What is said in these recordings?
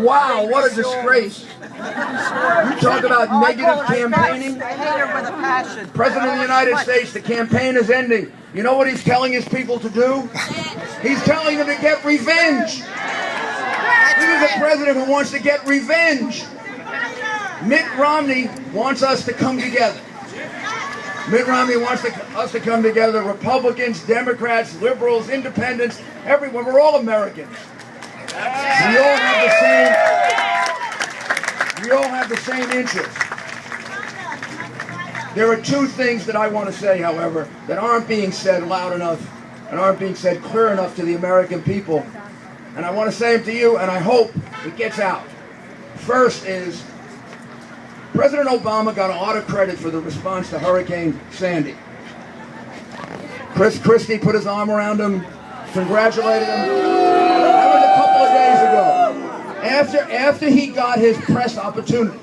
Wow, what a disgrace. You talk about negative campaigning. I hate her with a passion. President of the United States, the campaign is ending. You know what he's telling his people to do? He's telling them to get revenge. This is a president who wants to get revenge. Mitt Romney wants us to come together. Mitt Romney wants us to come together, Republicans, Democrats, liberals, independents, everyone. We're all Americans. We all have the same interests. There are two things that I want to say, however, that aren't being said loud enough and aren't being said clear enough to the American people. And I want to say them to you, and I hope it gets out. First is, President Obama got a lot of credit for the response to Hurricane Sandy. Chris Christie put his arm around him, congratulated him. That was a couple of days ago. After he got his press opportunity,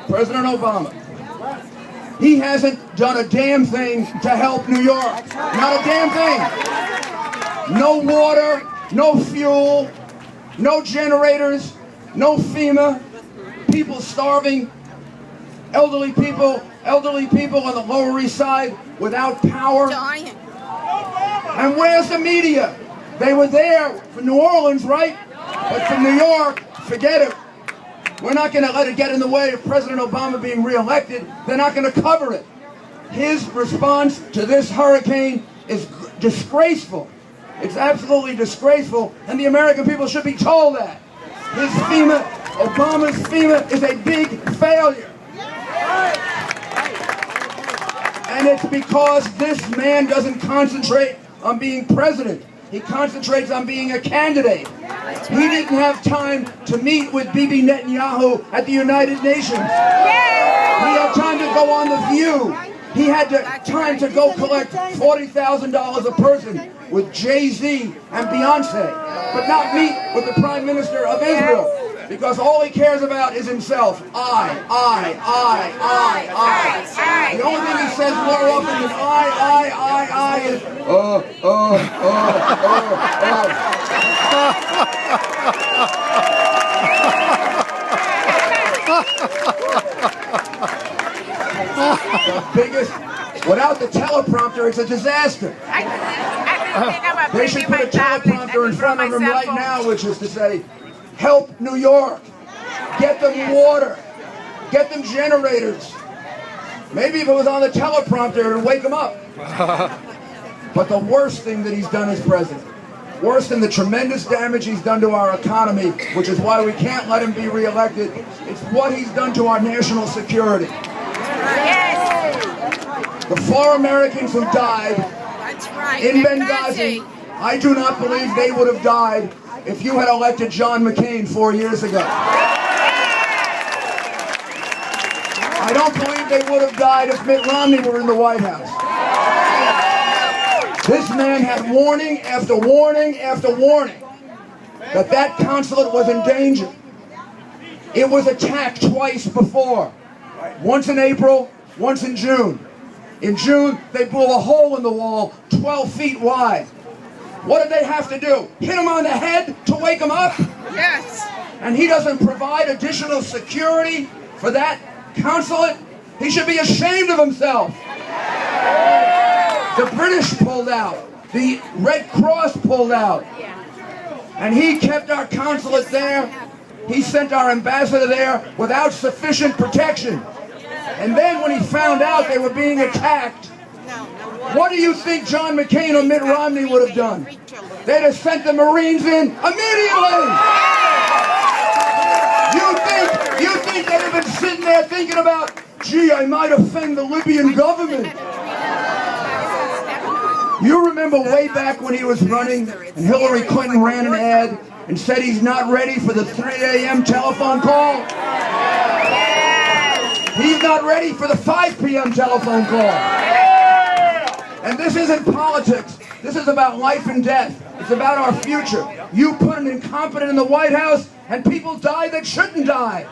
President Obama, he hasn't done a damn thing to help New York. Not a damn thing. No water, no fuel, no generators, no FEMA, people starving, elderly people on the Lower East Side without power. And where's the media? They were there for New Orleans, right? But for New York, forget it. We're not going to let it get in the way of President Obama being reelected. They're not going to cover it. His response to this hurricane is disgraceful. It's absolutely disgraceful, and the American people should be told that. His FEMA, Obama's FEMA, is a big failure. And it's because this man doesn't concentrate on being president. He concentrates on being a candidate. He didn't have time to meet with Bibi Netanyahu at the United Nations. He had time to go on The View. He had time to go collect $40,000 a person with Jay-Z and Beyonce, but not meet with the Prime Minister of Israel. Because all he cares about is himself. I. The only thing he says more often than I is, The biggest, without the teleprompter, it's a disaster. They should put a teleprompter in front of him right now, which is to say, help New York. Get them water. Get them generators. Maybe if it was on the teleprompter, it would wake them up. But the worst thing that he's done as president, worse than the tremendous damage he's done to our economy, which is why we can't let him be reelected, it's what he's done to our national security. The 4 Americans who died in Benghazi, I do not believe they would have died if you had elected John McCain 4 years ago. I don't believe they would have died if Mitt Romney were in the White House. This man had warning after warning after warning that consulate was in danger. It was attacked twice before. Once in April, once in June. In June, they blew a hole in the wall 12 feet wide. What did they have to do? Hit him on the head to wake him up? Yes. And he doesn't provide additional security for that consulate? He should be ashamed of himself. The British pulled out. The Red Cross pulled out. And he kept our consulate there. He sent our ambassador there without sufficient protection. And then when he found out they were being attacked, what do you think John McCain or Mitt Romney would have done? They'd have sent the Marines in immediately! You think they'd have been sitting there thinking about, gee, I might offend the Libyan government? You remember way back when he was running and Hillary Clinton ran an ad and said he's not ready for the 3 a.m. telephone call? He's not ready for the 5 p.m. telephone call. And this isn't politics. This is about life and death. It's about our future. You put an incompetent in the White House and people die that shouldn't die.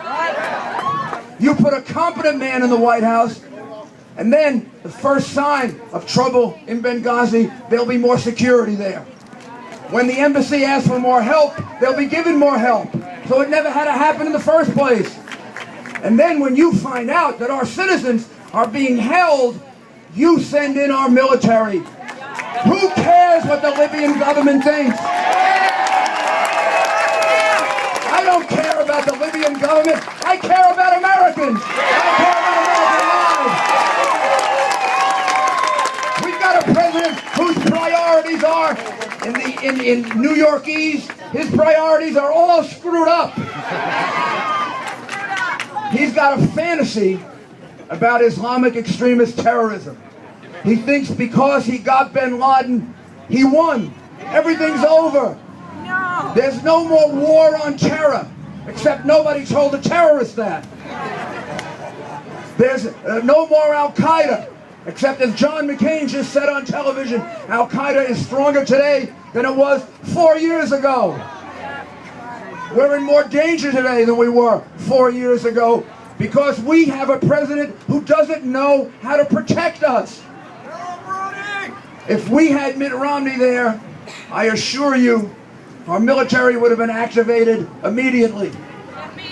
You put a competent man in the White House and then the first sign of trouble in Benghazi, there'll be more security there. When the embassy asks for more help, they'll be given more help. So it never had to happen in the first place. And then when you find out that our citizens are being held, you send in our military. Who cares what the Libyan government thinks? I don't care about the Libyan government. I care about Americans. I care about American lives. We've got a president whose priorities are in New Yorkese. His priorities are all screwed up. He's got a fantasy about Islamic extremist terrorism. He thinks because he got bin Laden, he won. Everything's over. No. There's no more war on terror, except nobody told the terrorists that. There's no more Al-Qaeda, except as John McCain just said on television, Al-Qaeda is stronger today than it was 4 years ago. We're in more danger today than we were 4 years ago because we have a president who doesn't know how to protect us. If we had Mitt Romney there, I assure you, our military would have been activated immediately.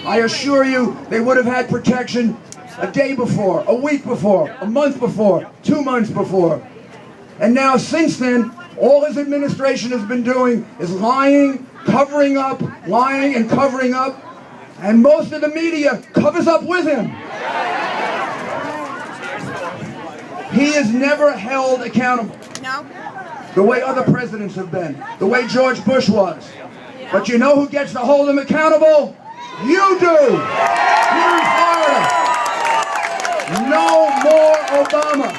I assure you, they would have had protection a day before, a week before, a month before, 2 months before. And now, since then, all his administration has been doing is lying, covering up, lying and covering up, and most of the media covers up with him. He is never held accountable. No. The way other presidents have been, the way George Bush was. But you know who gets to hold him accountable? You do! Here in Florida. No more Obama.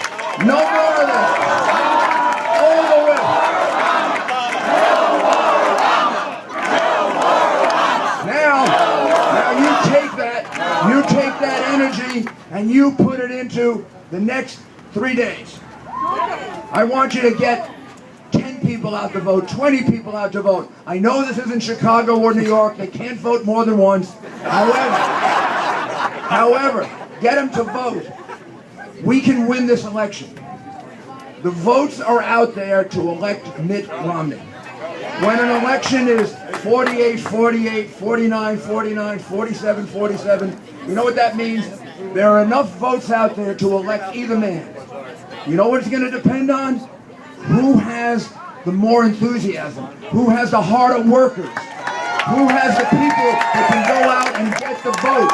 No more of this. Over with. Now you take that energy and you put it into the next 3 days. I want you to get 10 people out to vote, 20 people out to vote. I know this isn't Chicago or New York. They can't vote more than once. However, get them to vote. We can win this election. The votes are out there to elect Mitt Romney. When an election is 48, 48, 49, 49, 47, 47, you know what that means? There are enough votes out there to elect either man. You know what it's going to depend on? Who has the more enthusiasm? Who has the heart of workers? Who has the people that can go out and get the vote?